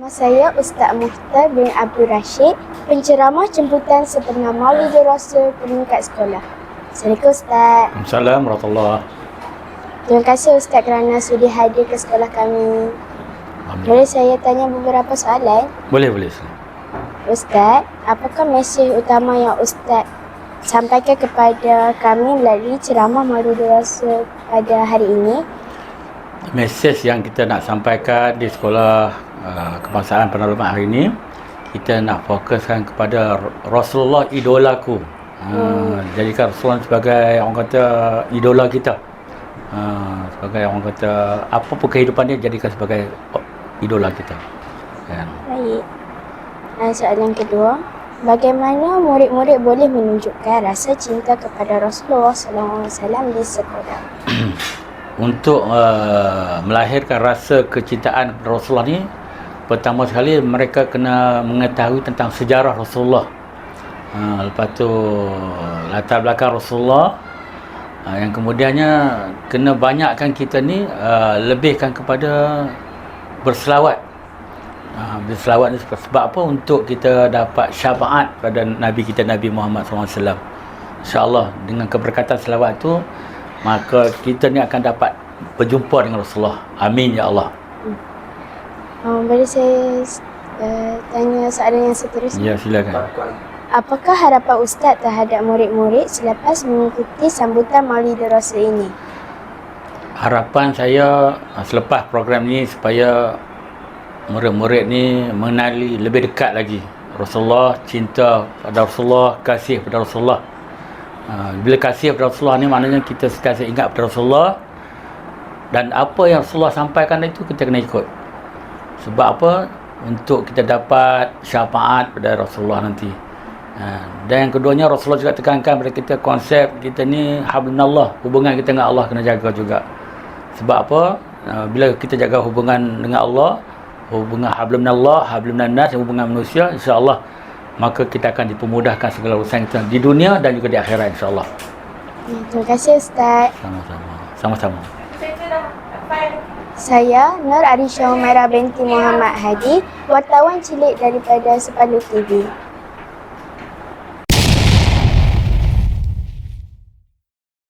Nama saya Ustaz Muhtar bin Abdul Rashid, penceramah jemputan sepenuh Maulidur Rasul peringkat sekolah. Assalamualaikum Ustaz. Assalamualaikum warahmatullahi. Terima kasih Ustaz kerana sudi hadir ke sekolah kami. Boleh saya tanya beberapa soalan? Boleh. Ustaz, apakah mesej utama yang Ustaz sampaikan kepada kami melalui ceramah Maulidur Rasul pada hari ini? Mesej yang kita nak sampaikan di sekolah kebangsaan Penerima hari ini, kita nak fokuskan kepada Rasulullah idolaku. Jadikan Rasulullah sebagai orang kata idola kita. Sebagai orang kata apa pun kehidupan dia, jadikan sebagai idola kita. Kan? Baik. Dan soalan kedua, bagaimana murid-murid boleh menunjukkan rasa cinta kepada Rasulullah SAW di sekolah? Untuk melahirkan rasa kecintaan kepada Rasulullah ni, pertama sekali mereka kena mengetahui tentang sejarah Rasulullah. Lepas tu latar belakang Rasulullah. Yang kemudiannya kena banyakkan kita ni lebihkan kepada berselawat. Berselawat ni sebab apa? Untuk kita dapat syafaat pada Nabi kita, Nabi Muhammad SAW. InsyaAllah dengan keberkatan selawat tu, maka kita ni akan dapat berjumpa dengan Rasulullah. Amin ya Allah. Boleh saya tanya soalan yang seterusnya? Ya, silakan. Apakah harapan Ustaz terhadap murid-murid selepas mengikuti sambutan Maulidur Rasul ini? Harapan saya selepas program ni supaya murid-murid ni mengenali lebih dekat lagi Rasulullah, cinta pada Rasulullah, kasih pada Rasulullah. Bila kasih pada Rasulullah ni maknanya kita sentiasa ingat pada Rasulullah, dan apa yang Rasulullah sampaikan itu kita kena ikut. Sebab apa? Untuk kita dapat syafaat pada Rasulullah nanti. Dan yang keduanya, Rasulullah juga tekankan pada kita konsep kita ni hablunallah, hubungan kita dengan Allah kena jaga juga. Sebab apa? Bila kita jaga hubungan dengan Allah, hubungan hablunallah, hablunannas, hubungan manusia, insya-Allah maka kita akan dipermudahkan segala urusan kita di dunia dan juga di akhirat, insya-Allah. Terima kasih Ustaz. Sama-sama. Saya Nur Arisha Umairah binti Muhammad Hadi, wartawan cilik daripada Sepalu TV.